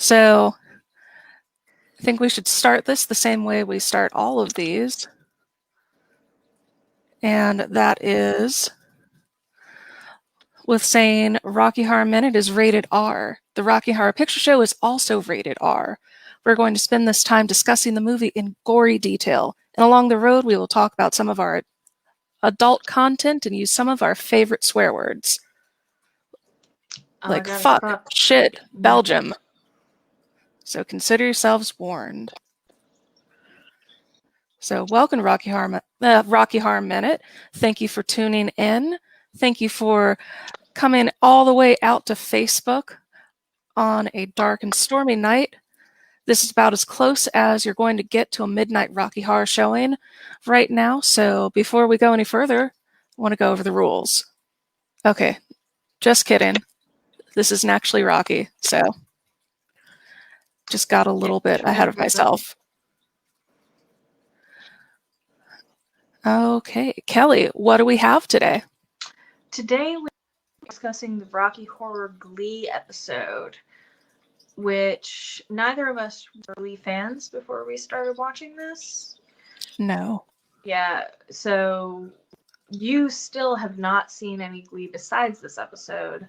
So I think we should start this the same way we start all of these. And that is with saying Rocky Horror Minute is rated R. The Rocky Horror Picture Show is also rated R. We're going to spend this time discussing the movie in gory detail. And along the road, we will talk about some of our adult content and use some of our favorite swear words. Like fuck, shit, Belgium. So consider yourselves warned. So welcome to Rocky Horror Minute. Thank you for tuning in. Thank you for coming all the way out to Facebook on a dark and stormy night. This is about as close as you're going to get to a midnight Rocky Horror showing right now. So before we go any further, I want to go over the rules. Okay, just kidding. This isn't actually Rocky, so just got a little bit ahead of myself. Okay, Kelly, what do we have today? Today we're discussing the Rocky Horror Glee episode, which neither of us were Glee fans before we started watching this. No. Yeah, so you still have not seen any Glee besides this episode.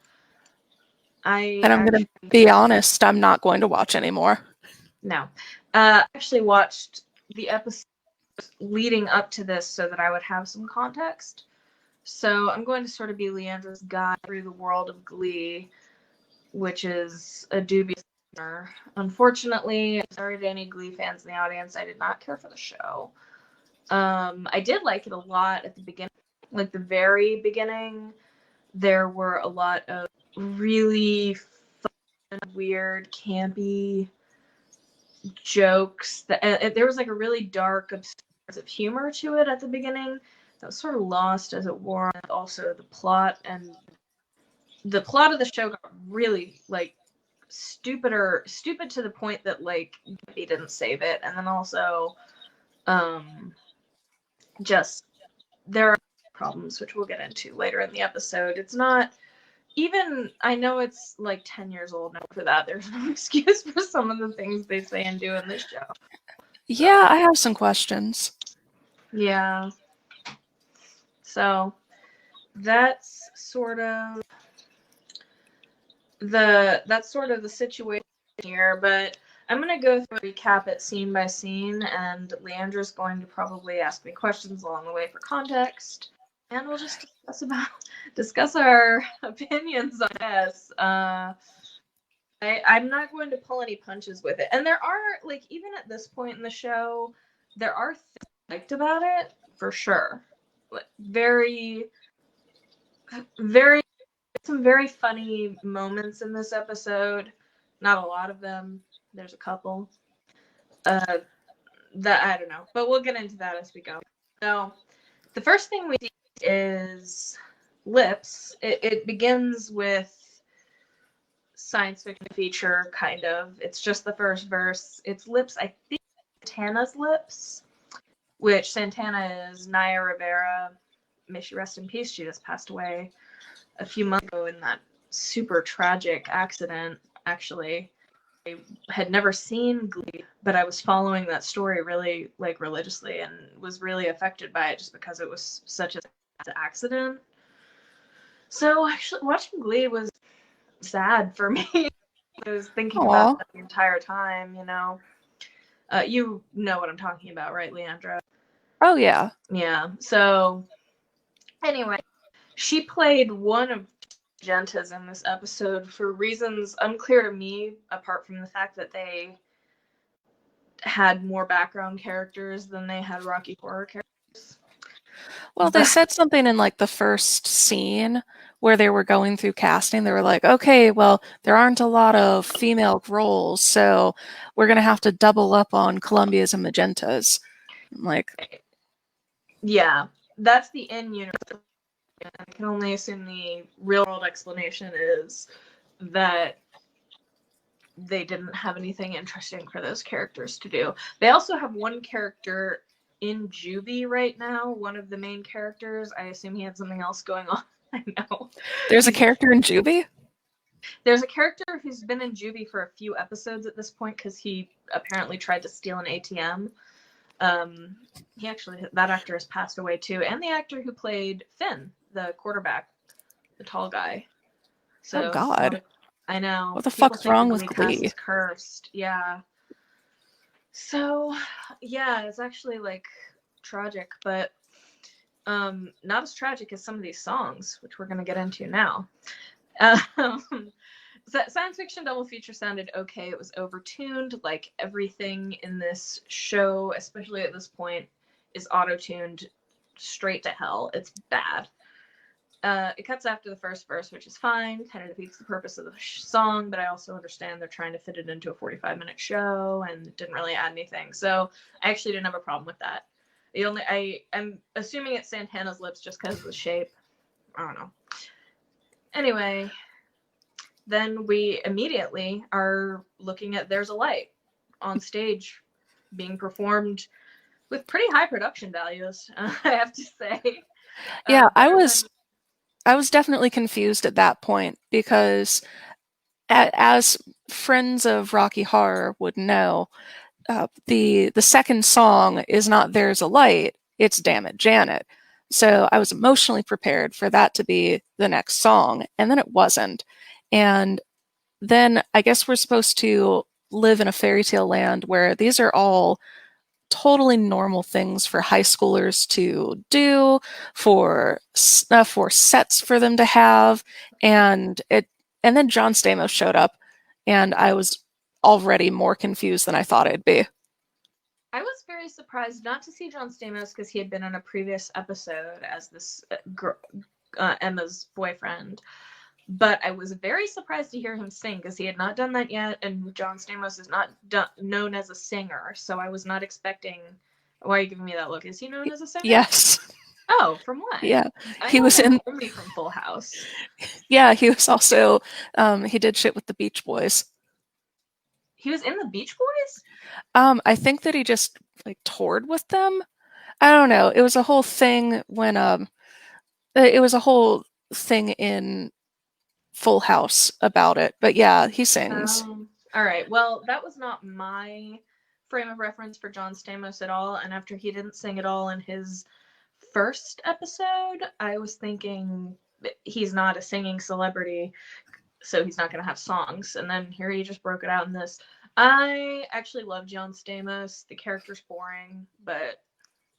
And I'm going to be honest, I'm not going to watch anymore. No. I actually watched the episode leading up to this so that I would have some context. So I'm going to sort of be Leandra's guide through the world of Glee, which is a dubious honor. Unfortunately, I'm sorry to any Glee fans in the audience, I did not care for the show. I did like it a lot at the beginning, like the very beginning. There were a lot of really fun, weird, campy jokes. There was like a really dark, obsessive humor to it at the beginning that was sort of lost as it wore on. Also, the plot of the show got really like stupid to the point that like he didn't save it, and then also just there are problems which we'll get into later in the episode. It's not even, I know it's like 10 years old now for that. There's no excuse for some of the things they say and do in this show. Yeah, I have some questions. Yeah. So that's sort of the situation here, but I'm going to go through and recap it scene by scene, and Leandra's going to probably ask me questions along the way for context, and we'll just discuss our opinions on this. I'm not going to pull any punches with it, and there are, like, even at this point in the show, there are things I liked about it, for sure. Like, some very funny moments in this episode. Not a lot of them. There's a couple. That I don't know, but we'll get into that as we go. So, the first thing we see is Lips. It begins with science fiction feature, kind of. It's just the first verse. It's Lips, I think Santana's Lips, which Santana is Naya Rivera. May she rest in peace. She just passed away a few months ago in that super tragic accident, actually. I had never seen Glee, but I was following that story really, like, religiously and was really affected by it just because it was such an accident. So, actually, watching Glee was sad for me. I was thinking about that the entire time, you know. You know what I'm talking about, right, Leandra? Oh, yeah. Yeah. So, anyway, she played one of Magentas in this episode for reasons unclear to me, apart from the fact that they had more background characters than they had Rocky Horror characters. Well, they said something in like the first scene where they were going through casting. They were like, okay, well, there aren't a lot of female roles, so we're going to have to double up on Columbia's and Magentas. I'm like, yeah, that's the in-universe. I can only assume the real-world explanation is that they didn't have anything interesting for those characters to do. They also have one character in Juvie right now, one of the main characters. I assume he had something else going on. I know. There's a character in Juvie? There's a character who's been in juvie for a few episodes at this point because he apparently tried to steal an ATM. He actually, that actor has passed away too, and the actor who played Finn, the quarterback, the tall guy. So Oh God. I know. What the People fuck's think the wrong with Glee cast Glee? is cursed. Yeah. So, yeah, it's actually like tragic, but not as tragic as some of these songs, which we're gonna get into now. Science fiction double feature sounded okay. It was overtuned, like everything in this show, especially at this point, is auto-tuned straight to hell. It's bad. It cuts after the first verse, which is fine. Kind of defeats the purpose of the song, but I also understand they're trying to fit it into a 45-minute show and it didn't really add anything. So I actually didn't have a problem with that. I'm assuming it's Santana's lips just because of the shape. I don't know. Anyway, then we immediately are looking at There's a Light on stage being performed with pretty high production values, I have to say. Yeah, Better I was definitely confused at that point because, as friends of Rocky Horror would know, the second song is not There's a Light, it's Damn It, Janet. So I was emotionally prepared for that to be the next song, and then it wasn't. And then I guess we're supposed to live in a fairy tale land where these are all totally normal things for high schoolers to do, for sets for them to have, and then John Stamos showed up, and I was already more confused than I thought I'd be. I was very surprised not to see John Stamos because he had been on a previous episode as this Emma's boyfriend. But I was very surprised to hear him sing because he had not done that yet, and John Stamos is not known as a singer, so I was not expecting. Why are you giving me that look? Is he known as a singer? Yes. Oh, from what? Yeah, I he know was him in. only from Full House. Yeah, he was also. He did shit with the Beach Boys. He was in the Beach Boys? I think that he just like toured with them. I don't know. It was a whole thing when it was a whole thing in Full House about it. But yeah, he sings. All right. Well, that was not my frame of reference for John Stamos at all. And after he didn't sing at all in his first episode, I was thinking he's not a singing celebrity, so he's not going to have songs. And then here he just broke it out in this. I actually love John Stamos. The character's boring, but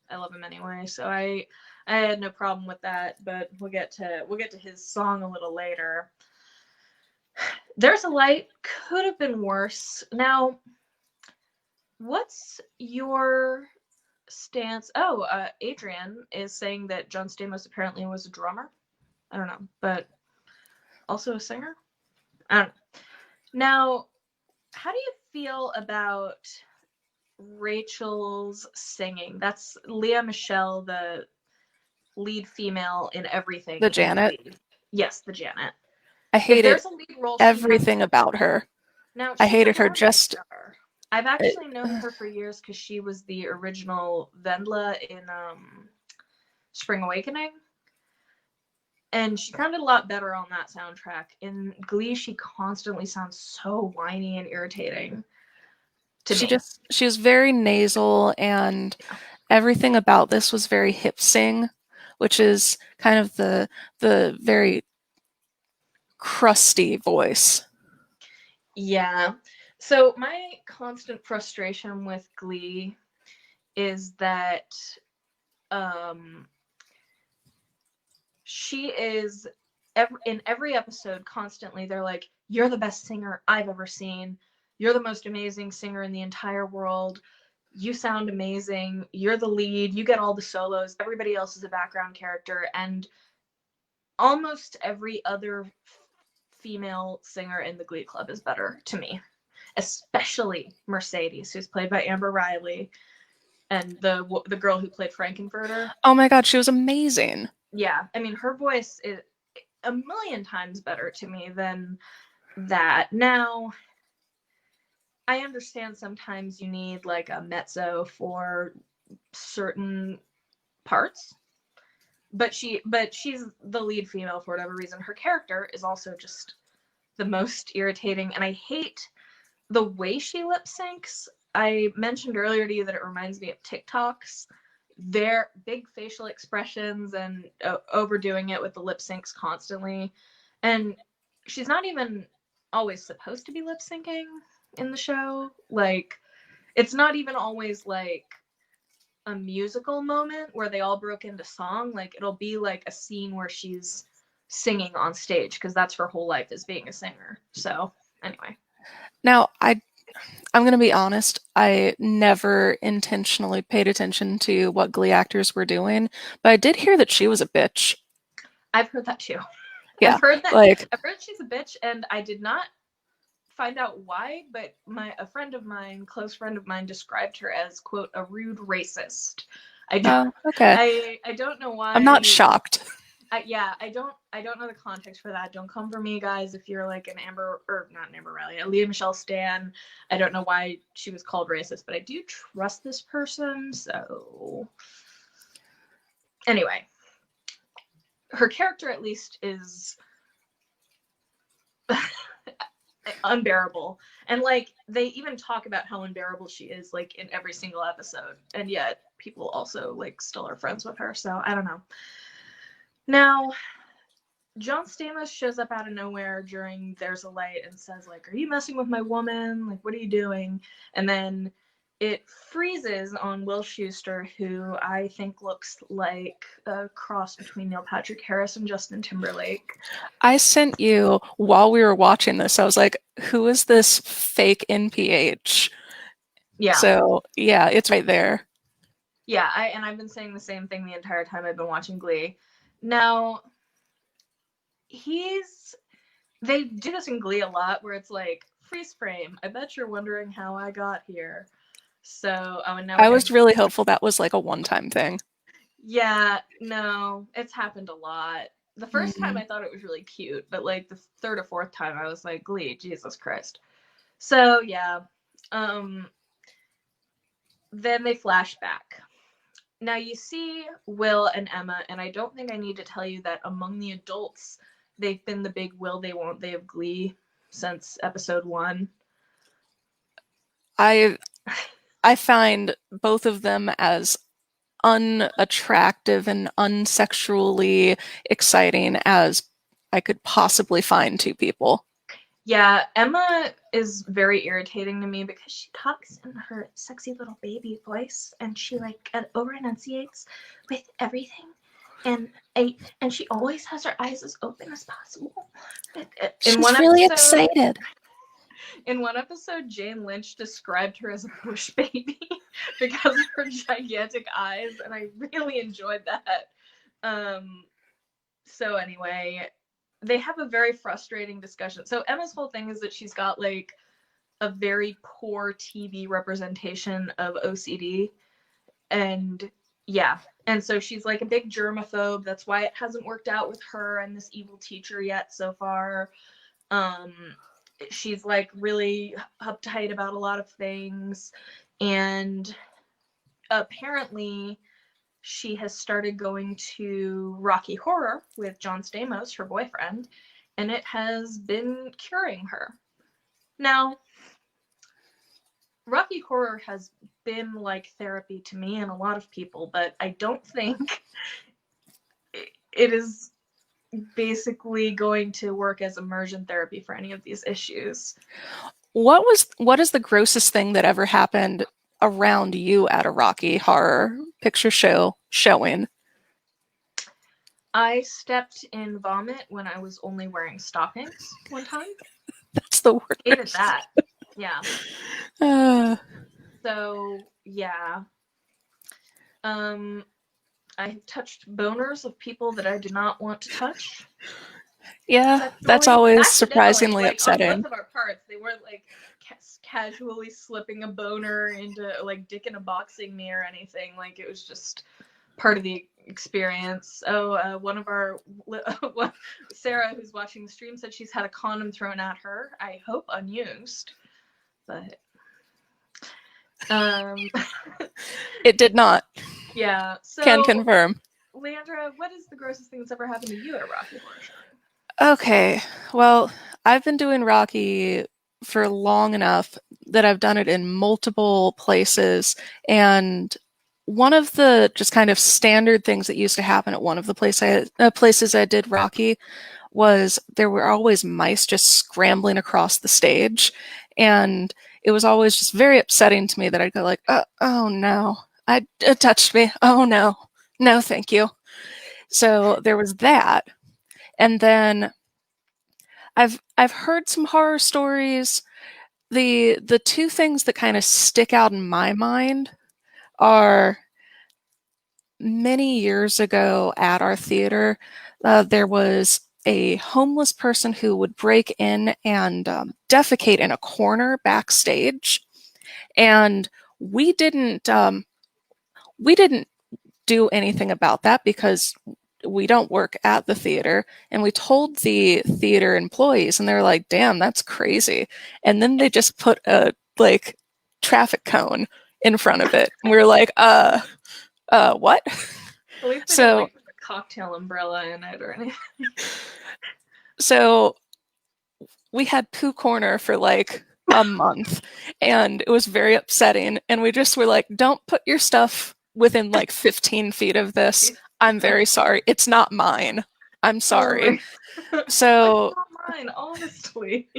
I love him anyway. So I had no problem with that. But we'll get to his song a little later. There's a Light could have been worse. Now, what's your stance? Oh, Adrian is saying that John Stamos apparently was a drummer. I don't know, but also a singer. I don't know. Now, how do you feel about Rachel's singing? That's Lea Michele, the lead female in everything. The Janet. Yes, the Janet. I If hated there's a lead role, everything about her. Now, I she's hated a her normal just. star. I've actually known her for years because she was the original Vendla in Spring Awakening. And she sounded a lot better on that soundtrack. In Glee, she constantly sounds so whiny and irritating to me. She was very nasal, and everything about this was very hip sing, which is kind of the very crusty voice. Yeah. So my constant frustration with Glee is that she is in every episode constantly they're like, you're the best singer I've ever seen, you're the most amazing singer in the entire world, you sound amazing, you're the lead, you get all the solos, everybody else is a background character. And almost every other female singer in the Glee Club is better to me, especially Mercedes, who's played by Amber Riley, and the girl who played Frankenfurter. Oh my god, she was amazing. Yeah, I mean, her voice is a million times better to me than that. Now, I understand sometimes you need like a mezzo for certain parts, but she's the lead female for whatever reason. Her character is also just the most irritating, and I hate the way she lip syncs. I mentioned earlier to you that it reminds me of TikToks. Their big facial expressions and overdoing it with the lip syncs constantly. And she's not even always supposed to be lip syncing in the show. Like, it's not even always like a musical moment where they all broke into song. Like, it'll be like a scene where she's singing on stage because that's her whole life, is being a singer. So anyway. Now, I'm going to be honest, I never intentionally paid attention to what Glee actors were doing, but I did hear that she was a bitch. I've heard that too. Yeah, I've heard like, she's a bitch, and I did not find out why, but a friend of mine, close friend of mine, described her as, quote, a rude racist. okay. I don't know why. I'm not shocked. I don't know the context for that. Don't come for me, guys, if you're like a Leah Michelle stan. I don't know why she was called racist, but I do trust this person, so anyway. Her character at least is unbearable, and like they even talk about how unbearable she is like in every single episode, and yet people also like still are friends with her, so I don't know. Now John Stamos shows up out of nowhere during There's a Light and says like, are you messing with my woman? Like, what are you doing? And then it freezes on Will Schuester, who I think looks like a cross between Neil Patrick Harris and Justin Timberlake. I sent you, while we were watching this, I was like, who is this fake NPH? Yeah. So, yeah, it's right there. Yeah, I've been saying the same thing the entire time I've been watching Glee. Now, they do this in Glee a lot, where it's like, freeze frame, I bet you're wondering how I got here. So, and now I was really hopeful that was like a one-time thing. Yeah, no, it's happened a lot. The first time I thought it was really cute, but like the third or fourth time I was like, Glee, Jesus Christ. So yeah. Then they flash back. Now you see Will and Emma, and I don't think I need to tell you that among the adults, they've been the big will they won't they of Glee since episode 1. I find both of them as unattractive and unsexually exciting as I could possibly find two people. Yeah, Emma is very irritating to me because she talks in her sexy little baby voice, and she like over enunciates with everything, and she always has her eyes as open as possible. She's really excited. In one episode, Jane Lynch described her as a bush baby because of her gigantic eyes, and I really enjoyed that. So anyway, they have a very frustrating discussion. So Emma's whole thing is that she's got like a very poor TV representation of OCD, and yeah, and so she's like a big germaphobe. That's why it hasn't worked out with her and this evil teacher yet so far. She's like really uptight about a lot of things, and apparently she has started going to Rocky Horror with John Stamos, her boyfriend, and it has been curing her. Now, Rocky Horror has been like therapy to me and a lot of people, but I don't think it is basically going to work as immersion therapy for any of these issues. What is the grossest thing that ever happened around you at a Rocky Horror Picture Show showing? I stepped in vomit when I was only wearing stockings one time. That's the worst. Hated that. Yeah. So yeah. I have touched boners of people that I did not want to touch. Yeah, that's always surprisingly upsetting. On both of our parts, they weren't like casually slipping a boner into like dick in a boxing me or anything. Like, it was just part of the experience. One of our Sarah, who's watching the stream, said she's had a condom thrown at her. I hope unused, but it did not. Yeah, so can confirm. Leandra, what is the grossest thing that's ever happened to you at a Rocky Horror Show? Okay, well, I've been doing Rocky for long enough that I've done it in multiple places, and one of the just kind of standard things that used to happen at one of the places I did Rocky was there were always mice just scrambling across the stage, and it was always just very upsetting to me that I'd go like, oh no, it touched me. Oh no, no, thank you. So there was that, and then I've heard some horror stories. The two things that kind of stick out in my mind are many years ago at our theater, there was a homeless person who would break in and defecate in a corner backstage, and we didn't um, we didn't do anything about that because we don't work at the theater. And we told the theater employees, and they're like, damn, that's crazy. And then they just put a like traffic cone in front of it. And we were like, what? At least they So didn't like put a cocktail umbrella in it or anything. so we had Pooh Corner for like a month, and it was very upsetting. And we just were like, don't put your stuff within like 15 feet of this. I'm very sorry. It's not mine. I'm sorry. So it's not mine, honestly.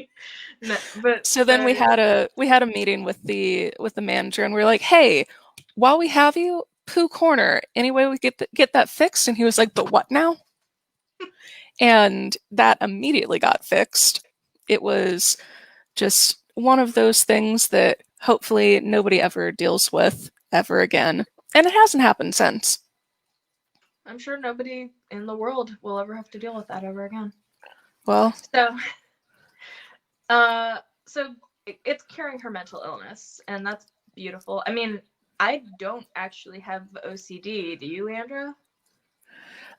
No, but so then we had a meeting with the manager, and we were like, hey, while we have you, Pooh Corner, any way we get that fixed? And he was like, but what now? And that immediately got fixed. It was just one of those things that hopefully nobody ever deals with ever again. And it hasn't happened since. I'm sure nobody in the world will ever have to deal with that ever again. Well, so it's curing her mental illness, and that's beautiful. I mean, I don't actually have OCD. Do you, Leandra?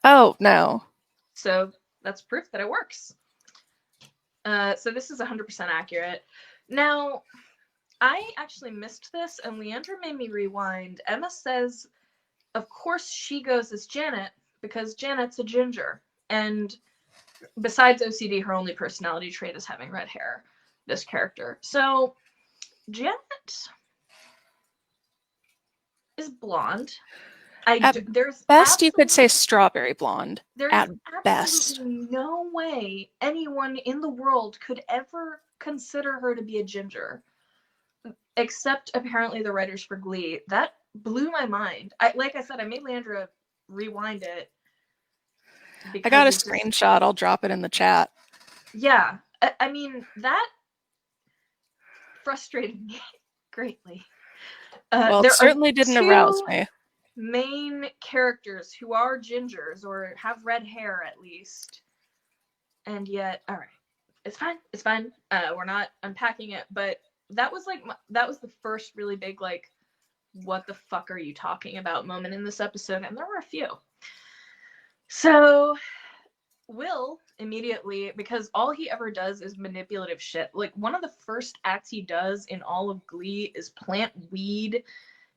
Oh, no. So that's proof that it works. So this is 100% accurate. Now, I actually missed this, and Leandra made me rewind. Emma says, of course she goes as Janet, because Janet's a ginger. And besides OCD, her only personality trait is having red hair, this character. So, Janet is blonde. There's best, you could say strawberry blonde. There's at absolutely best. no way anyone in the world could ever consider her to be a ginger, except apparently the writers for Glee. That blew my mind. Like I said, I made Leandra rewind it. I got a screenshot. I'll drop it in the chat. Yeah, I mean, that frustrated me greatly. Well, it certainly didn't arouse me. Main characters who are gingers or have red hair at least, and yet, all right, it's fine. We're not unpacking it, but that was the first really big like, what the fuck are you talking about moment in this episode, and there were a few. So Will immediately, because all he ever does is manipulative shit. Like, one of the first acts he does in all of Glee is plant weed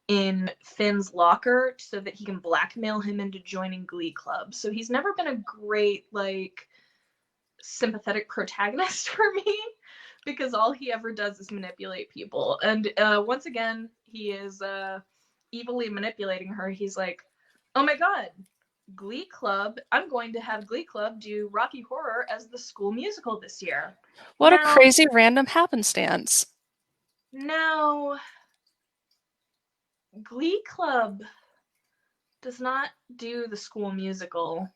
in Finn's locker so that he can blackmail him into joining Glee Club. So he's never been a great, like, sympathetic protagonist for me, because all he ever does is manipulate people. And once again, he is evilly manipulating her. He's like, oh my god, Glee Club, I'm going to have Glee Club do Rocky Horror as the school musical this year. What a crazy random happenstance. Now, Glee Club does not do the school musical.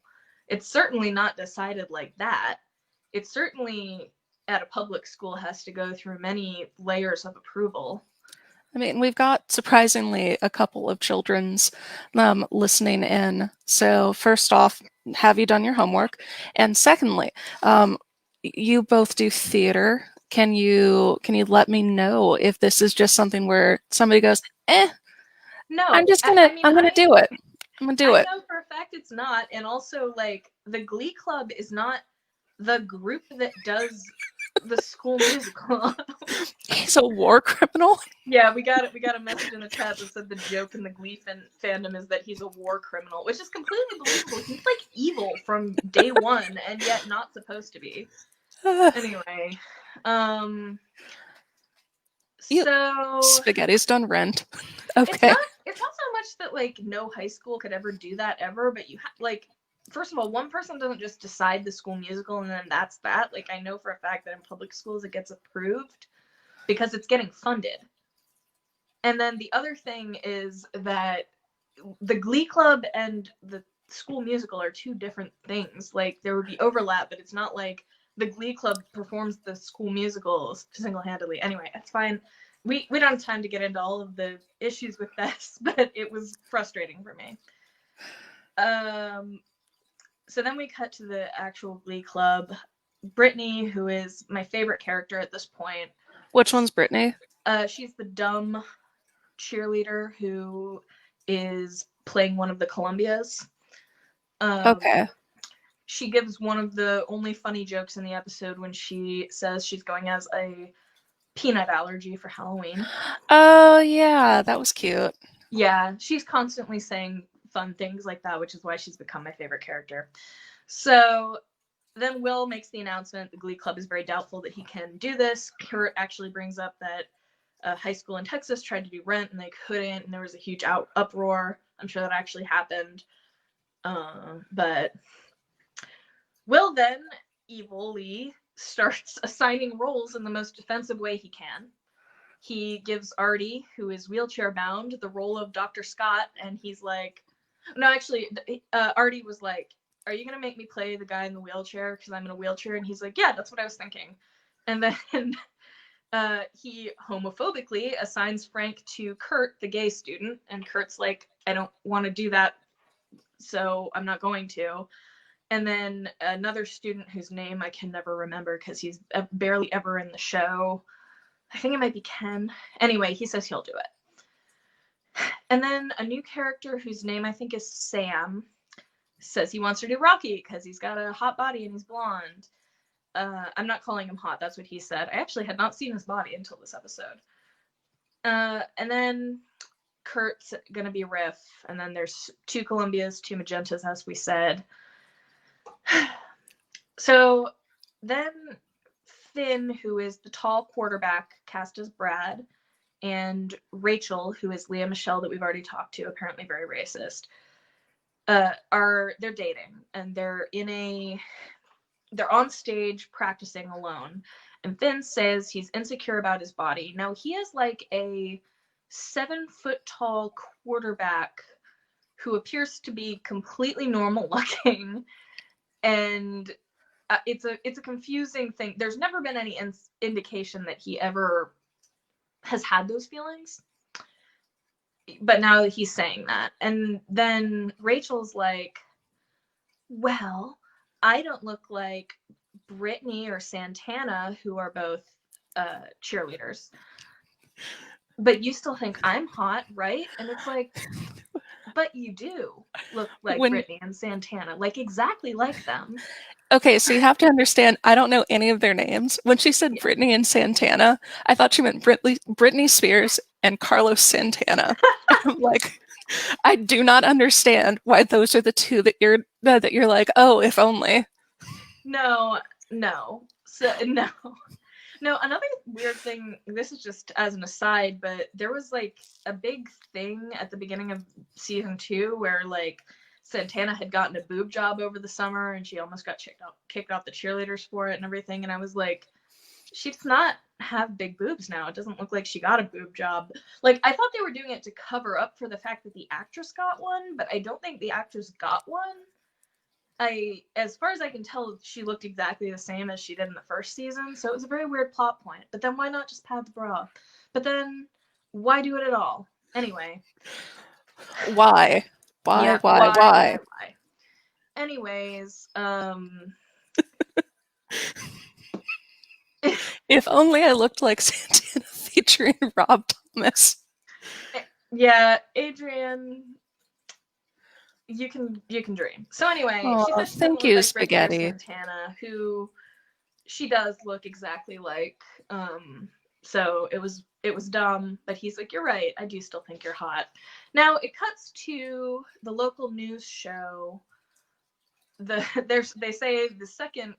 It's certainly not decided like that. It certainly, at a public school, has to go through many layers of approval. I mean, we've got surprisingly a couple of children's listening in. So first off, have you done your homework? And secondly, you both do theater. Can you let me know if this is just something where somebody goes, no, I'm gonna do it. I'm gonna do it. I know for a fact it's not. And also, like, the Glee Club is not the group that does the school musical. He's a war criminal. Yeah, we got a message in the chat that said the joke in the Glee fandom is that he's a war criminal, which is completely believable. He's like evil from day one, and yet not supposed to be. Anyway, so Spaghetti's done Rent. Okay. It's not so much that like no high school could ever do that ever, but you like. First of all, one person doesn't just decide the school musical and then that's that. Like I know for a fact that in public schools it gets approved because it's getting funded. And then the other thing is that the Glee Club and the school musical are two different things. Like there would be overlap, but it's not like the Glee Club performs the school musicals single-handedly. Anyway, that's fine. We don't have time to get into all of the issues with this, but it was frustrating for me. So then we cut to the actual Glee Club. Brittany, who is my favorite character at this point. Which one's Brittany? She's the dumb cheerleader who is playing one of the Columbias. Okay. She gives one of the only funny jokes in the episode when she says she's going as a peanut allergy for Halloween. Oh, yeah, that was cute. Yeah, she's constantly saying fun things like that, which is why she's become my favorite character. So then Will makes the announcement the Glee Club is very doubtful that he can do this. Kurt actually brings up that a high school in Texas tried to do Rent and they couldn't, and there was a huge uproar. I'm sure that actually happened. But Will then evilly starts assigning roles in the most defensive way he can. He gives Artie, who is wheelchair bound, the role of Dr. Scott, and he's like, no, actually, Artie was like, are you going to make me play the guy in the wheelchair because I'm in a wheelchair? And he's like, yeah, that's what I was thinking. And then he homophobically assigns Frank to Kurt, the gay student, and Kurt's like, I don't want to do that, so I'm not going to. And then another student whose name I can never remember because he's barely ever in the show. I think it might be Ken. Anyway, he says he'll do it. And then a new character whose name I think is Sam says he wants to do Rocky because he's got a hot body and he's blonde. I'm not calling him hot. That's what he said. I actually had not seen his body until this episode. And then Kurt's going to be Riff. And then there's 2 Columbias, 2 Magentas, as we said. So then Finn, who is the tall quarterback, cast as Brad, and Rachel, who is Leah Michelle that we've already talked to, apparently very racist, they're dating, and they're on stage practicing alone. And Finn says he's insecure about his body. Now he is like a 7-foot-tall quarterback who appears to be completely normal looking, and it's a confusing thing. There's never been any indication that he ever has had those feelings, but now he's saying that. And then Rachel's like, well, I don't look like Brittany or Santana, who are both cheerleaders, but you still think I'm hot, right? And it's like, but you do look like Brittany and Santana, like exactly like them. Okay, so you have to understand, I don't know any of their names. When she said Brittany and Santana, I thought she meant Britney Spears and Carlos Santana. I'm like, I do not understand why those are the two that you're like, oh, if only. No. So no. Another weird thing, this is just as an aside, but there was like a big thing at the beginning of season 2 where like Santana had gotten a boob job over the summer and she almost got kicked off the cheerleaders for it and everything. And I was like, she does not have big boobs now. It doesn't look like she got a boob job. Like, I thought they were doing it to cover up for the fact that the actress got one, but I don't think the actress got one. As far as I can tell, she looked exactly the same as she did in the first season, so it was a very weird plot point. But then why not just pad the bra? But then why do it at all? Anyway. Why? Why? Anyways, if only I looked like Santana featuring Rob Thomas. Yeah, Adrian, you can dream. So anyway, she says thank you, Spaghetti. Santana, who she does look exactly like. So it was dumb, but he's like, you're right. I do still think you're hot. Now it cuts to the local news show. They say the second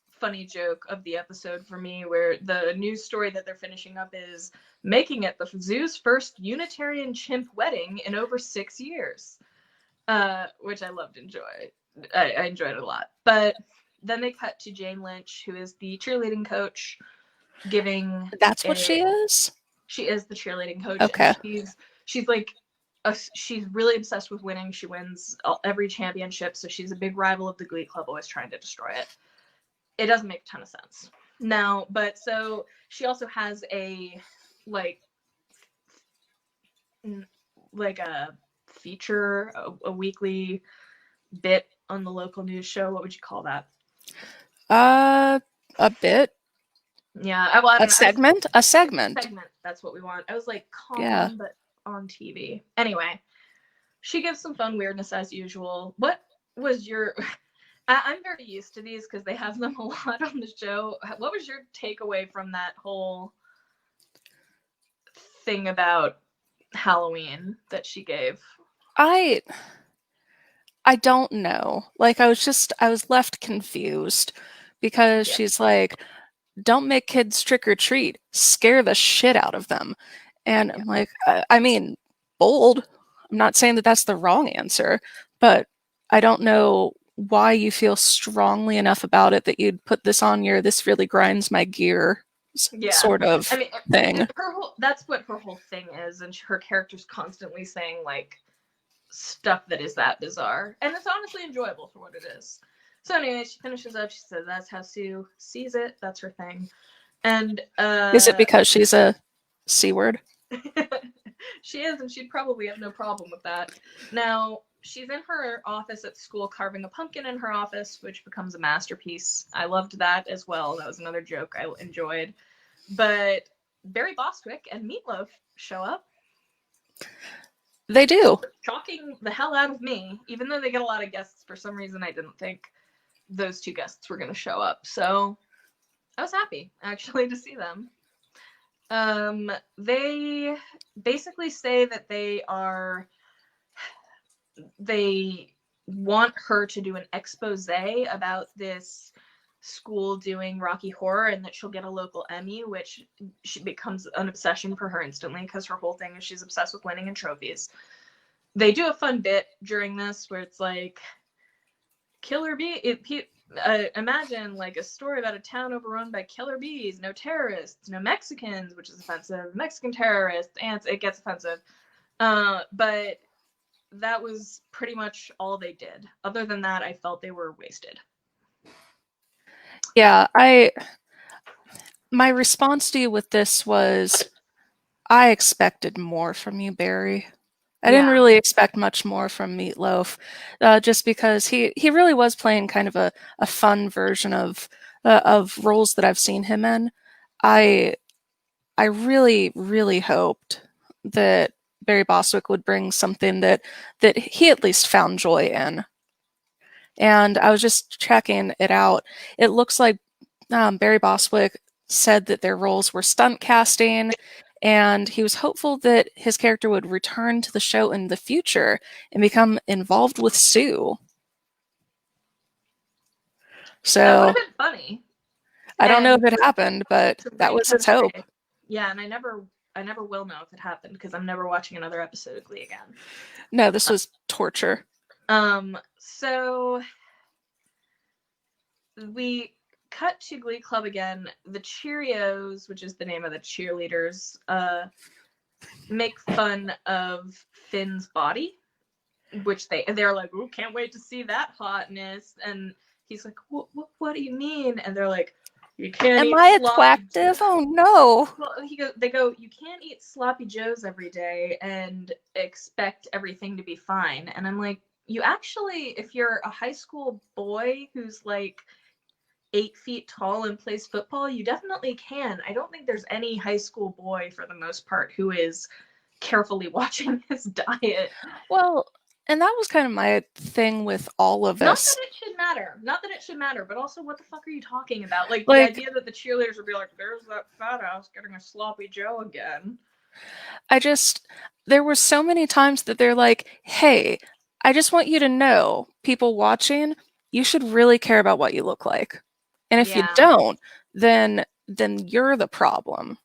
funny joke of the episode for me, where the news story that they're finishing up is making it the zoo's first Unitarian chimp wedding in over 6 years, which I loved. I enjoyed it a lot. But then they cut to Jane Lynch, who is the cheerleading coach, giving. That's what she is? She is the cheerleading coach, Okay. and she's like she's really obsessed with winning. She wins every championship, so she's a big rival of the Glee Club, always trying to destroy it. It doesn't make a ton of sense now, but so she also has a like a feature, a weekly bit on the local news show. What would you call that? A bit. Yeah, I don't know. Segment. A segment. Segment. That's what we want. I was like, calm, yeah, but on TV. Anyway, she gives some fun weirdness as usual. What was your? I'm very used to these because they have them a lot on the show. What was your takeaway from that whole thing about Halloween that she gave? I don't know. Like, I was left confused because she's like, don't make kids trick or treat, scare the shit out of them. And I'm like, I mean, bold. I'm not saying that that's the wrong answer, but I don't know why you feel strongly enough about it that you'd put this on your "this really grinds my gear" sort of thing. That's what her whole thing is, and her character's constantly saying like stuff that is that bizarre, and it's honestly enjoyable for what it is. So anyway, she finishes up. She says that's how Sue sees it. That's her thing. And is it because she's a C word? She is, and she'd probably have no problem with that. Now, she's in her office at school carving a pumpkin in her office, which becomes a masterpiece. I loved that as well. That was another joke I enjoyed. But Barry Bostwick and Meatloaf show up. They do. Shocking the hell out of me. Even though they get a lot of guests, for some reason I didn't think those two guests were going to show up. So I was happy, actually, to see them. They basically say that they want her to do an expose about this school doing Rocky Horror, and that she'll get a local Emmy, which she becomes an obsession for her instantly because her whole thing is she's obsessed with winning and trophies. They do a fun bit during this where it's like, killer bee. Imagine like a story about a town overrun by killer bees, no terrorists, no Mexicans, which is offensive, Mexican terrorists, and it gets offensive. But that was pretty much all they did. Other than that, I felt they were wasted. Yeah, my response to you with this was, I expected more from you, Barry. I didn't really expect much more from Meatloaf, just because he really was playing kind of a fun version of roles that I've seen him in. I really, really hoped that Barry Bostwick would bring something that he at least found joy in. And I was just checking it out. It looks like Barry Bostwick said that their roles were stunt casting, and he was hopeful that his character would return to the show in the future and become involved with Sue. So that would have been funny. I don't know if it happened, but that was his hope. Yeah, and I never will know if it happened because I'm never watching another episode of Glee again. No, this was torture. So we cut to Glee Club again. The Cheerios, which is the name of the cheerleaders, make fun of Finn's body, which they're like, "Ooh, can't wait to see that hotness." And he's like, "What do you mean?" And they're like, "You can't." Am I attractive? Oh no! Well, they go, "You can't eat sloppy joes every day and expect everything to be fine." And I'm like, you actually, if you're a high school boy who's like 8 feet tall and plays football, you definitely can. I don't think there's any high school boy, for the most part, who is carefully watching his diet. Well, And that was kind of my thing with all of Not this. that it should matter. Not that it should matter, but also what the fuck are you talking about? Like the Like, idea that the cheerleaders would be like, there's that fat ass getting a sloppy Joe again. there were so many times that they're like, hey, I just want you to know, people watching, you should really care about what you look like. And if you Yeah. don't, then you're the problem.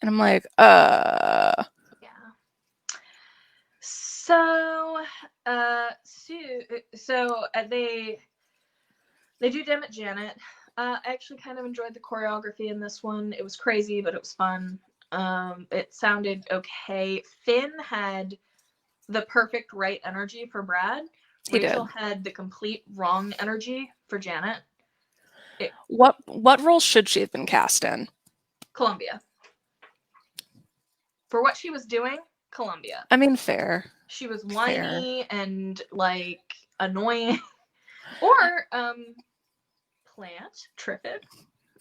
And I'm like, Yeah. So, they do Damn It Janet. I actually kind of enjoyed the choreography in this one. It was crazy, but it was fun. It sounded okay. Finn had the perfect right energy for Brad. he Rachel did. had the complete wrong energy for Janet. What role should she have been cast in? Columbia. For what she was doing, Columbia. I mean, fair. She was whiny and like annoying. Or plant, Triffid.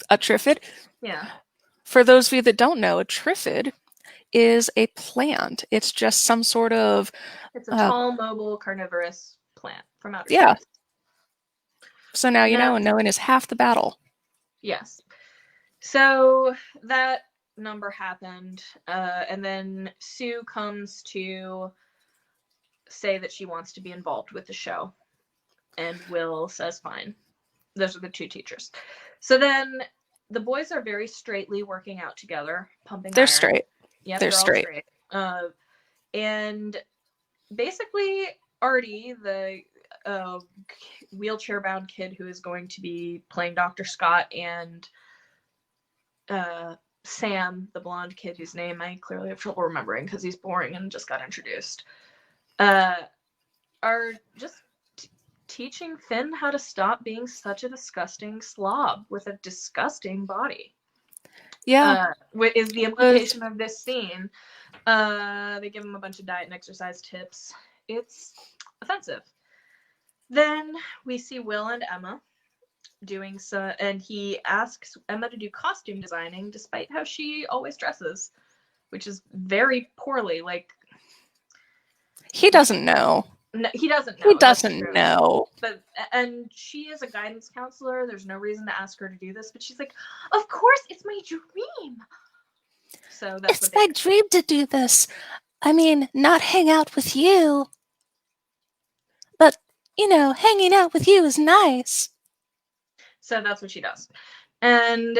A Triffid? Yeah. For those of you that don't know, a Triffid is a plant. It's just some sort of... It's a tall, mobile, carnivorous plant from outer yeah. space. So now you know, and knowing is half the battle. Yes. So that number happened, and then Sue comes to say that she wants to be involved with the show, and Will says fine. Those are the two teachers. So then the boys are very straightly working out together, pumping They're iron. straight. Yep, they're all straight. And basically Artie, the wheelchair-bound kid who is going to be playing Dr. Scott, and Sam, the blonde kid whose name I clearly have trouble remembering because he's boring and just got introduced, are just teaching Finn how to stop being such a disgusting slob with a disgusting body. Yeah. Is the implication of this scene. They give him a bunch of diet and exercise tips. It's offensive. Then we see Will and Emma doing so, and he asks Emma to do costume designing despite how she always dresses, which is very poorly. Like, he doesn't know. No, he doesn't know. He doesn't know. And she is a guidance counselor. There's no reason to ask her to do this, but she's like, of course, it's my dream. So that's it's my dream to do this. I mean, not hang out with you, but, you know, hanging out with you is nice. So that's what she does. And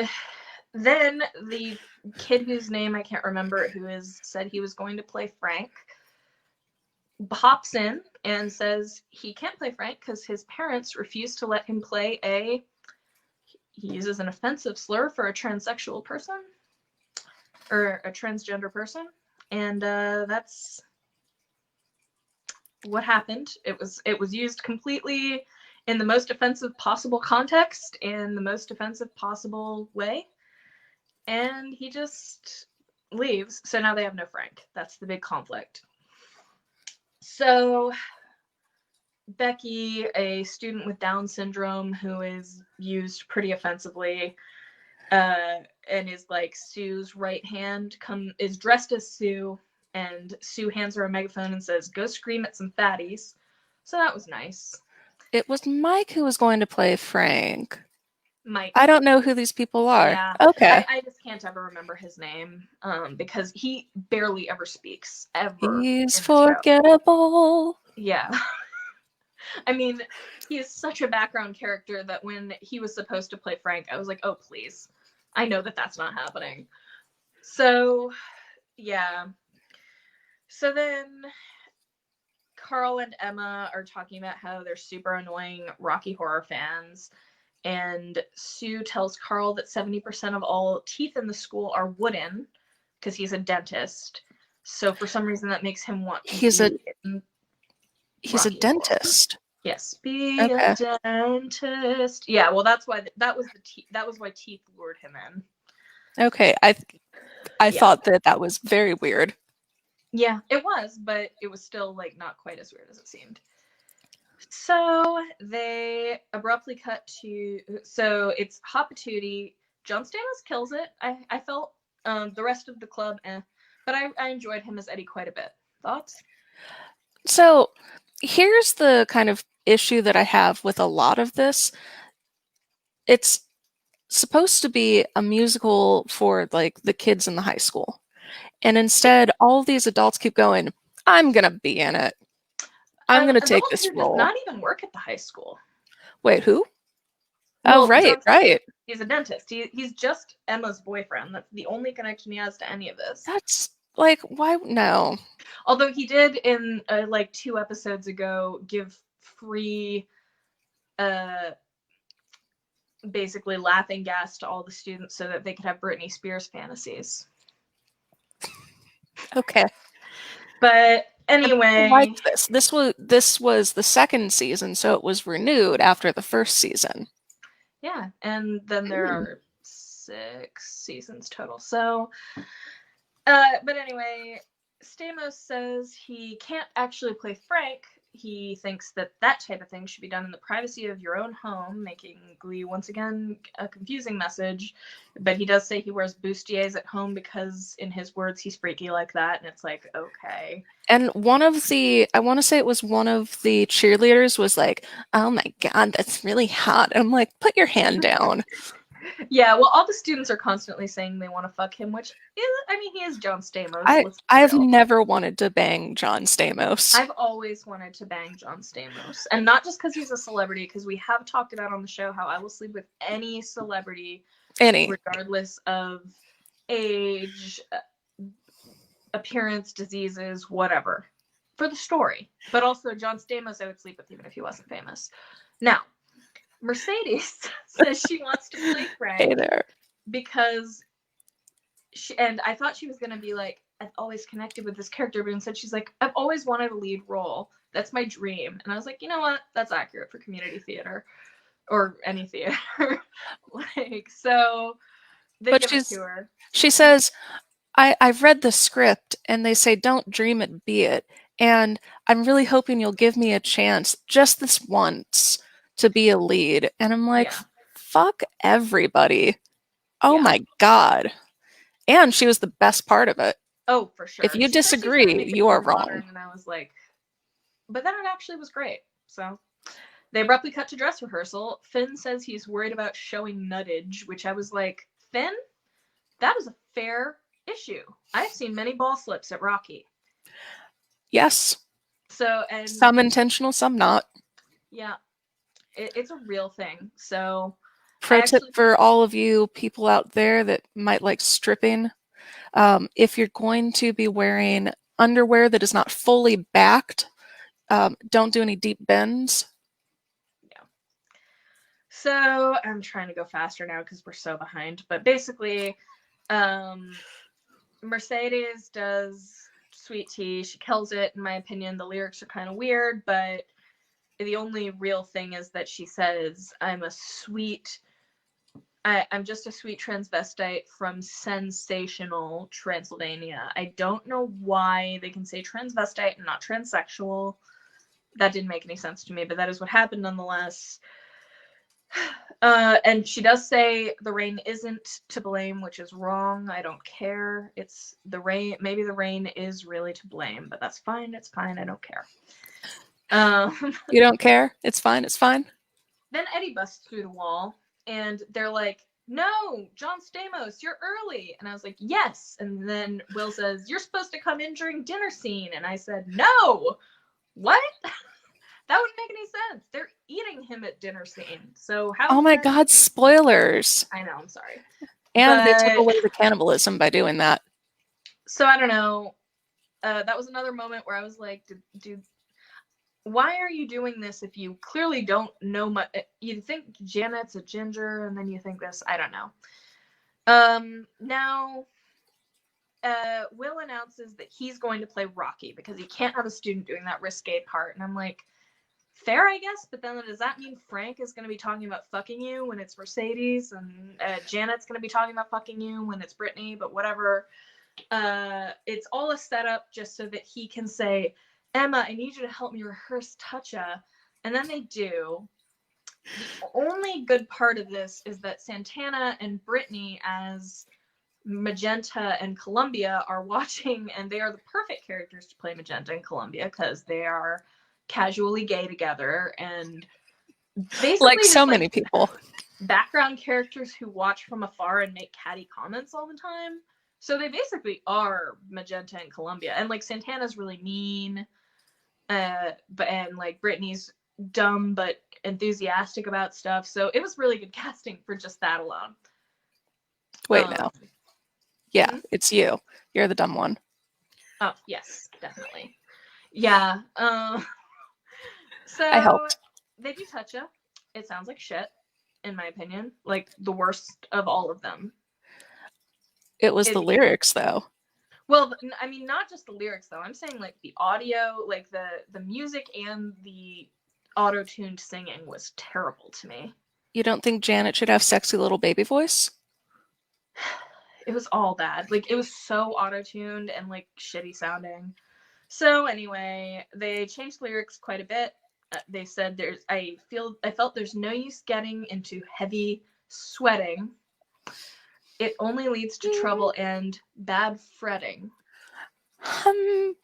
then the kid whose name I can't remember, who said he was going to play Frank, hops in and says he can't play Frank because his parents refuse to let him play he uses an offensive slur for a transsexual person, or a transgender person, and that's what happened. It was used completely in the most offensive possible context, in the most offensive possible way, and he just leaves. So now they have no Frank. That's the big conflict. So Becky, a student with Down syndrome who is used pretty offensively, and is like Sue's right hand, is dressed as Sue, and Sue hands her a megaphone and says, "Go scream at some fatties." So that was nice. It was Mike who was going to play Frank. Mike. I don't know who these people are. Yeah. Okay. I just can't ever remember his name, because he barely ever speaks, ever. He's forgettable. Yeah. I mean, he is such a background character that when he was supposed to play Frank, I was like, oh, please. I know that that's not happening. So, yeah. So then Carl and Emma are talking about how they're super annoying Rocky Horror fans. And Sue tells Carl that 70% of all teeth in the school are wooden because he's a dentist. So for some reason that makes him want to He's a Horror. dentist. Yes, be a dentist. Yeah, well, that's why that was why teeth lured him in. Okay, I thought that was very weird. Yeah, it was, but it was still like not quite as weird as it seemed. So they abruptly cut to, so it's Hot Patootie. John Stamos kills it. I felt the rest of the club, but I enjoyed him as Eddie quite a bit. Thoughts? So here's the kind of issue that I have with a lot of this. It's supposed to be a musical for like the kids in the high school. And instead, all of these adults keep going, I'm going to be in it. I'm An going to take adult this who does role. not even work at the high school. Wait, who? Oh, Well, right, John right. He's a dentist. He's just Emma's boyfriend. That's the only connection he has to any of this. That's like, why? No. Although he did in like 2 episodes ago give free, basically laughing gas to all the students so that they could have Britney Spears fantasies. Okay. But anyway, like this was the second season, so it was renewed after the first season. Yeah, and then there are 6 seasons total. So, but anyway, Stamos says he can't actually play Frank. He thinks that type of thing should be done in the privacy of your own home, making Glee once again a confusing message. But he does say he wears bustiers at home because, in his words, he's freaky like that. And it's like, okay. And I want to say it was one of the cheerleaders was like, oh my God, that's really hot. And I'm like, put your hand down. Yeah, well, all the students are constantly saying they want to fuck him, which is, I mean, he is John Stamos. I've never wanted to bang John Stamos. I've always wanted to bang John Stamos. And not just because he's a celebrity, because we have talked about on the show how I will sleep with any celebrity. Regardless of age, appearance, diseases, whatever. For the story. But also, John Stamos I would sleep with even if he wasn't famous. Now, Mercedes says she wants to play Frank. Hey there. Because and I thought she was going to be like, I've always connected with this character, but instead she's like, I've always wanted a lead role. That's my dream. And I was like, you know what? That's accurate for community theater. Or any theater. Like, so they give it to her. She says, I've read the script and they say, don't dream it, be it. And I'm really hoping you'll give me a chance just this once to be a lead. And I'm like, fuck everybody. Oh my God. And she was the best part of it. Oh, for sure. If you disagree, you are wrong. And I was like, but then it actually was great. So they abruptly cut to dress rehearsal. Finn says he's worried about showing nuttage, which I was like, Finn, that is a fair issue. I've seen many ball slips at Rocky. Yes. So, and some intentional, some not. Yeah. It's a real thing. So pro tip for all of you people out there that might like stripping. If you're going to be wearing underwear that is not fully backed, don't do any deep bends. Yeah. So I'm trying to go faster now because we're so behind. But basically, Mercedes does Sweet Tea. She kills it, in my opinion. The lyrics are kind of weird, but the only real thing is that she says, I'm just a sweet transvestite from sensational Transylvania. I don't know why they can say transvestite and not transsexual. That didn't make any sense to me, but that is what happened nonetheless. And she does say the rain isn't to blame, which is wrong. I don't care. It's the rain. Maybe the rain is really to blame, but that's fine. It's fine. I don't care. You don't care? It's fine. It's fine. Then Eddie busts through the wall and they're like, no, John Stamos, you're early. And I was like, yes. And then Will says, you're supposed to come in during dinner scene. And I said, no. What? That wouldn't make any sense. They're eating him at dinner scene. So how? Oh my God, spoilers. I know, I'm sorry. And they took away the cannibalism by doing that. So I don't know. That was another moment where I was like, dude, why are you doing this if you clearly don't know much? You think Janet's a ginger and then you think this. I don't know. Now, Will announces that he's going to play Rocky because he can't have a student doing that risque part. And I'm like, fair, I guess. But then does that mean Frank is going to be talking about fucking you when it's Mercedes? And Janet's going to be talking about fucking you when it's Brittany? But whatever. It's all a setup just so that he can say, Emma, I need you to help me rehearse Toucha. And then they do. The only good part of this is that Santana and Brittany as Magenta and Columbia are watching, and they are the perfect characters to play Magenta and Columbia because they are casually gay together, and basically Like just, so many people. background characters who watch from afar and make catty comments all the time. So they basically are Magenta and Columbia. And like Santana's really mean. And like Brittany's dumb but enthusiastic about stuff. So it was really good casting for just that alone. Wait, no. Yeah, it's you. You're the dumb one. Oh, yes, definitely. Yeah. So I helped. they do touch ya. It sounds like shit, in my opinion. Like the worst of all of them. It was the lyrics, though. Well, I mean, not just the lyrics, though. I'm saying, like, the audio, like, the music and the auto-tuned singing was terrible to me. You don't think Janet should have sexy little baby voice? It was all bad. Like, it was so auto-tuned and, like, shitty sounding. So, anyway, they changed the lyrics quite a bit. They said I felt there's no use getting into heavy sweating. It only leads to trouble and bad fretting. And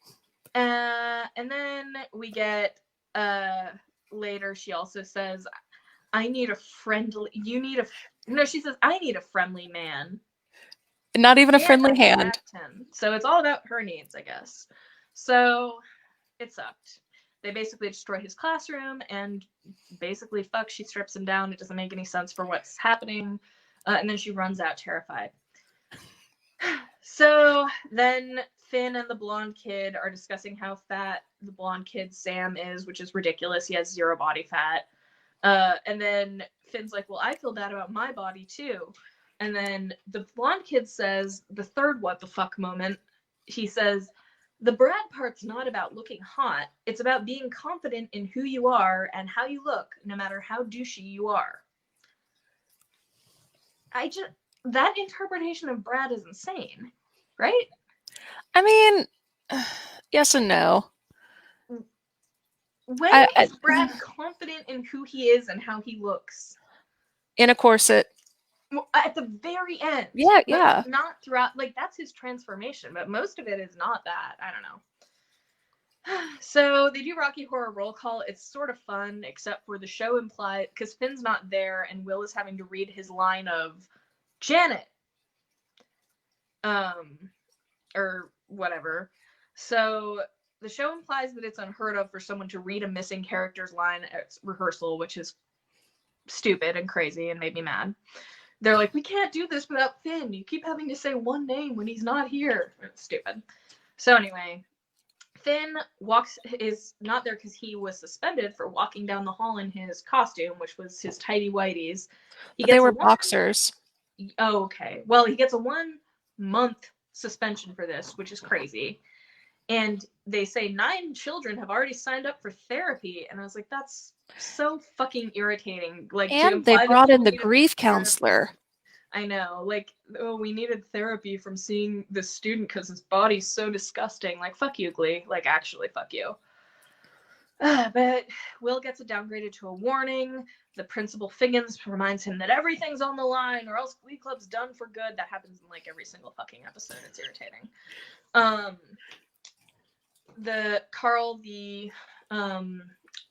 then we get later she also says, I need a friendly she says I need a friendly man. Not even a friendly hand. So it's all about her needs, I guess. So it sucked. They basically destroy his classroom and basically she strips him down. It doesn't make any sense for what's happening. And then she runs out terrified. So then Finn and the blonde kid are discussing how fat the blonde kid Sam is, which is ridiculous. He has 0 body fat. And then Finn's like, well, I feel bad about my body too. And then the blonde kid says, the third what the fuck moment, he says, the Brad part's not about looking hot. It's about being confident in who you are and how you look, no matter how douchey you are. That interpretation of Brad is insane, right? I mean, yes and no. When is Brad confident in who he is and how he looks? In a corset. Well, at the very end. Yeah. Not throughout. Like, that's his transformation, but most of it is not that. I don't know. So they do Rocky Horror Roll Call. It's sort of fun, except for the show implied, because Finn's not there and Will is having to read his line of Janet. Or whatever. So the show implies that it's unheard of for someone to read a missing character's line at rehearsal, which is stupid and crazy and made me mad. They're like, we can't do this without Finn. You keep having to say one name when he's not here. It's stupid. So anyway, Finn is not there because he was suspended for walking down the hall in his costume, which was his tighty whities. They were boxers. Oh, okay. Well, he gets a 1-month suspension for this, which is crazy. And they say 9 children have already signed up for therapy, and I was like, that's so fucking irritating. Like, and they brought in the grief counselor. I know, like, oh, we needed therapy from seeing this student because his body's so disgusting. Like, fuck you, Glee. Like, actually, fuck you. But Will gets it downgraded to a warning. The principal Figgins reminds him that everything's on the line or else Glee Club's done for good. That happens in like every single fucking episode. It's irritating. Carl, the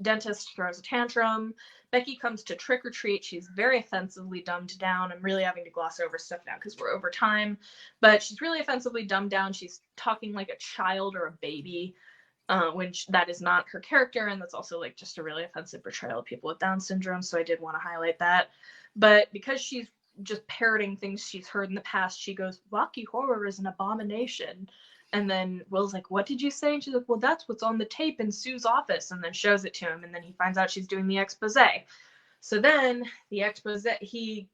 dentist, throws a tantrum. Becky comes to trick or treat. She's very offensively dumbed down. I'm really having to gloss over stuff now because we're over time. But she's really offensively dumbed down. She's talking like a child or a baby. When that is not her character, and that's also like just a really offensive portrayal of people with Down syndrome, so I did want to highlight that. But because she's just parroting things she's heard in the past, she goes, Rocky Horror is an abomination. And then Will's like, what did you say? And she's like, well, that's what's on the tape in Sue's office, and then shows it to him, and then he finds out she's doing the expose. So then the expose, he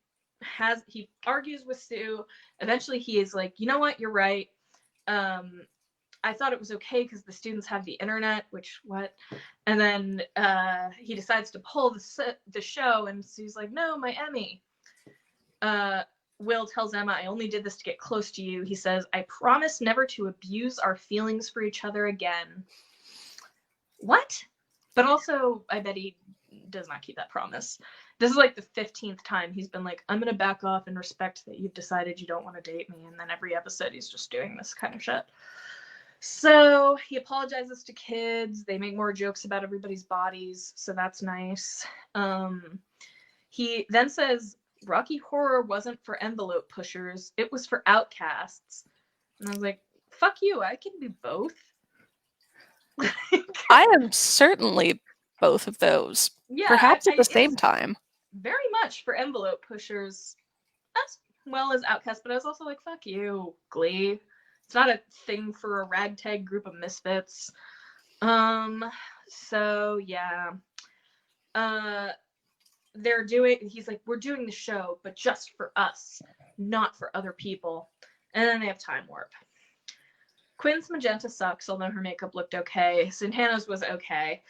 argues with Sue. Eventually he is like, you know what, you're right. I thought it was okay because the students have the internet, which what? And then he decides to pull the show, and Sue's like, no, my Emmy. Will tells Emma, I only did this to get close to you. He says, I promise never to abuse our feelings for each other again. What? But also, I bet he does not keep that promise. This is like the 15th time he's been like, I'm going to back off and respect that you've decided you don't want to date me. And then every episode he's just doing this kind of shit. So he apologizes to kids. They make more jokes about everybody's bodies, so that's nice. He then says Rocky Horror wasn't for envelope pushers, it was for outcasts. And I was like, fuck you, I can be both. I am certainly both of those. Yeah, perhaps at the same time. Very much for envelope pushers as well as outcasts, but I was also like, fuck you, Glee. It's not a thing for a ragtag group of misfits. So yeah. He's like, we're doing the show, but just for us, not for other people. And then they have time warp. Quinn's magenta sucks, although her makeup looked okay. Santana's was okay.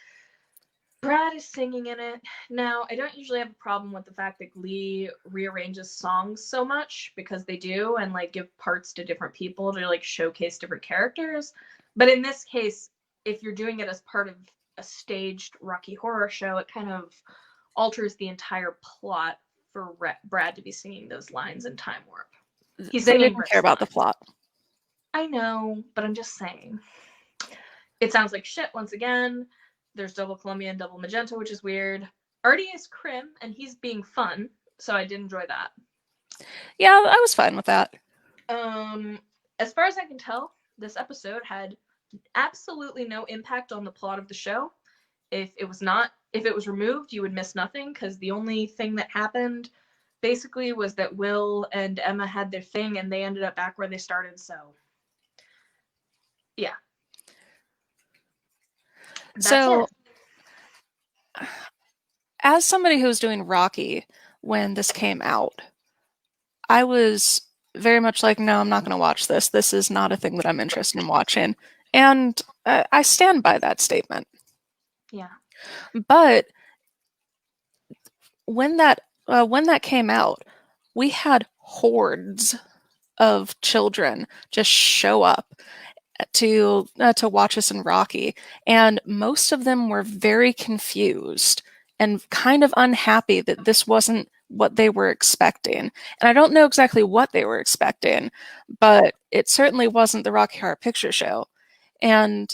Brad is singing in it. Now, I don't usually have a problem with the fact that Glee rearranges songs so much, because they do, and like give parts to different people to like showcase different characters. But in this case, if you're doing it as part of a staged Rocky Horror show, it kind of alters the entire plot for Brad to be singing those lines in time warp. They didn't care about the plot. I know, but I'm just saying. It sounds like shit once again. There's double Columbia and double magenta, which is weird. Artie is Crim, and he's being fun, so I did enjoy that. Yeah, I was fine with that. As far as I can tell, this episode had absolutely no impact on the plot of the show. If it was removed, you would miss nothing, because the only thing that happened basically was that Will and Emma had their thing, and they ended up back where they started, so yeah. So, as somebody who was doing Rocky when this came out, I was very much like, no, I'm not going to watch this. This is not a thing that I'm interested in watching. And I stand by that statement. Yeah. But when that came out, we had hordes of children just show up to watch us in Rocky, and most of them were very confused and kind of unhappy that this wasn't what they were expecting. And I don't know exactly what they were expecting, but it certainly wasn't the Rocky Horror Picture Show. And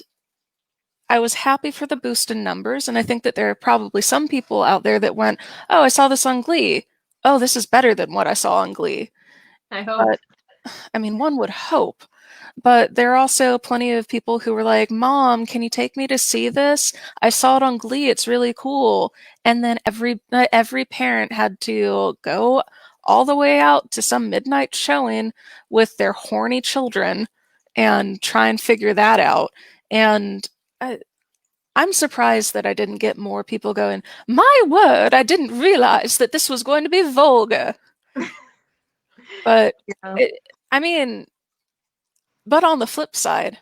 I was happy for the boost in numbers, and I think that there are probably some people out there that went, oh, I saw this on Glee. Oh, this is better than what I saw on Glee. I hope. But, I mean, one would hope. But there are also plenty of people who were like, Mom, can you take me to see this? I saw it on Glee. It's really cool. And then every parent had to go all the way out to some midnight showing with their horny children and try and figure that out. And I'm surprised that I didn't get more people going, my word, I didn't realize that this was going to be vulgar. But, but on the flip side,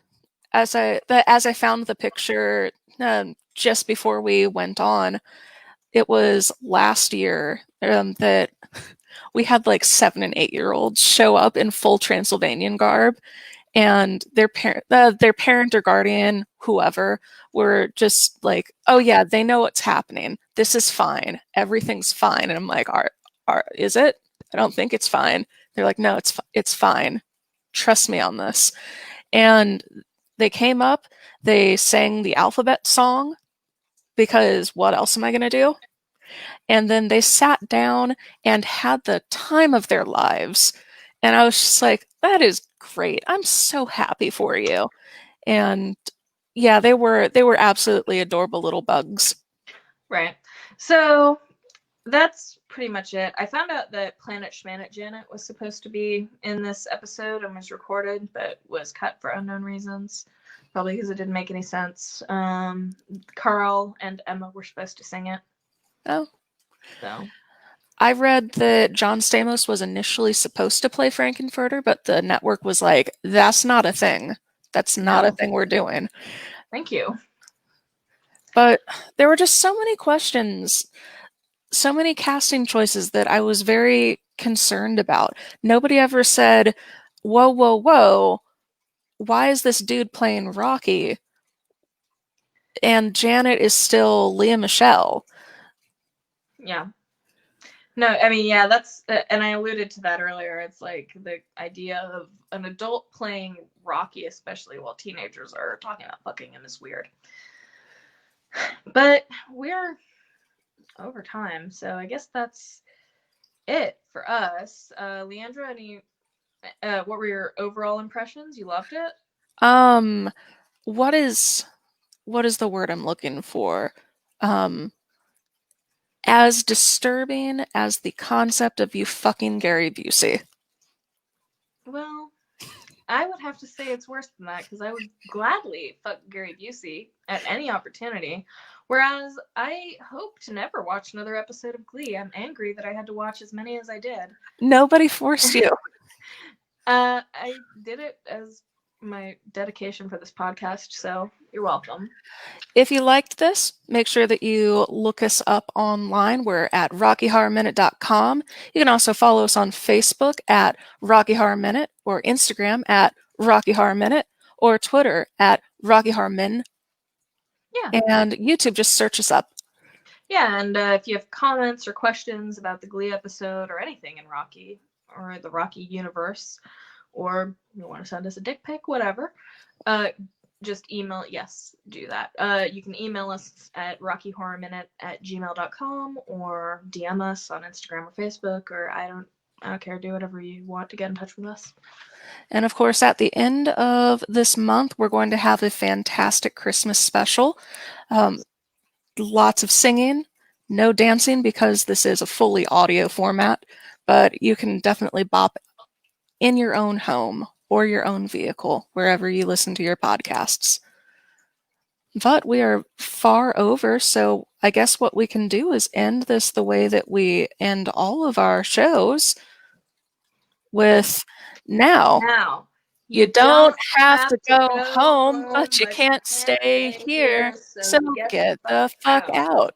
as I found the picture just before we went on, it was last year that we had like 7 and 8-year-olds show up in full Transylvanian garb, and their parent or guardian, whoever, were just like, "Oh yeah, they know what's happening. This is fine. Everything's fine." And I'm like, "Is it? I don't think it's fine." They're like, "No, it's fine. Trust me on this." And they came up, they sang the alphabet song, because what else am I going to do? And then they sat down and had the time of their lives. And I was just like, that is great. I'm so happy for you. And yeah, they were absolutely adorable little bugs. Right. So that's pretty much it. I found out that Planet Schmanet Janet was supposed to be in this episode and was recorded, but was cut for unknown reasons. Probably because it didn't make any sense. Carl and Emma were supposed to sing it. Oh. So. I read that John Stamos was initially supposed to play Frankenfurter, but the network was like, that's not a thing. That's not a thing we're doing. Thank you. But there were just so many questions, so many casting choices that I was very concerned about. Nobody ever said, whoa, whoa, whoa, why is this dude playing Rocky? And Janet is still Lea Michele. Yeah. No, I mean, yeah, that's, and I alluded to that earlier. It's like the idea of an adult playing Rocky, especially while teenagers are talking about fucking him, is weird. But we're over time, so I guess that's it for us. Leandra, any, what were your overall impressions? You loved it? What is the word I'm looking for? Um, as disturbing as the concept of you fucking Gary Busey. Well, I would have to say it's worse than that because I would gladly fuck Gary Busey at any opportunity. Whereas I hope to never watch another episode of Glee. I'm angry that I had to watch as many as I did. Nobody forced you. I did it as my dedication for this podcast, so you're welcome. If you liked this, make sure that you look us up online. We're at rockyhorrorminute.com. You can also follow us on Facebook at Rocky Horror Minute, or Instagram at Rocky Horror Minute, or Twitter at Rocky Horror Min. Yeah. And YouTube, just search us up. Yeah, and if you have comments or questions about the Glee episode or anything in Rocky or the Rocky universe, or you want to send us a dick pic, whatever, just email. Yes, do that. You can email us at rockyhorrorminute@gmail.com or DM us on Instagram or Facebook, or I don't care. Do whatever you want to get in touch with us. And of course, at the end of this month, we're going to have a fantastic Christmas special. Lots of singing, no dancing because this is a fully audio format, but you can definitely bop in your own home or your own vehicle, wherever you listen to your podcasts. But we are far over, so I guess what we can do is end this the way that we end all of our shows with now. You don't have to go home, but you can't stay here, so get the fuck out.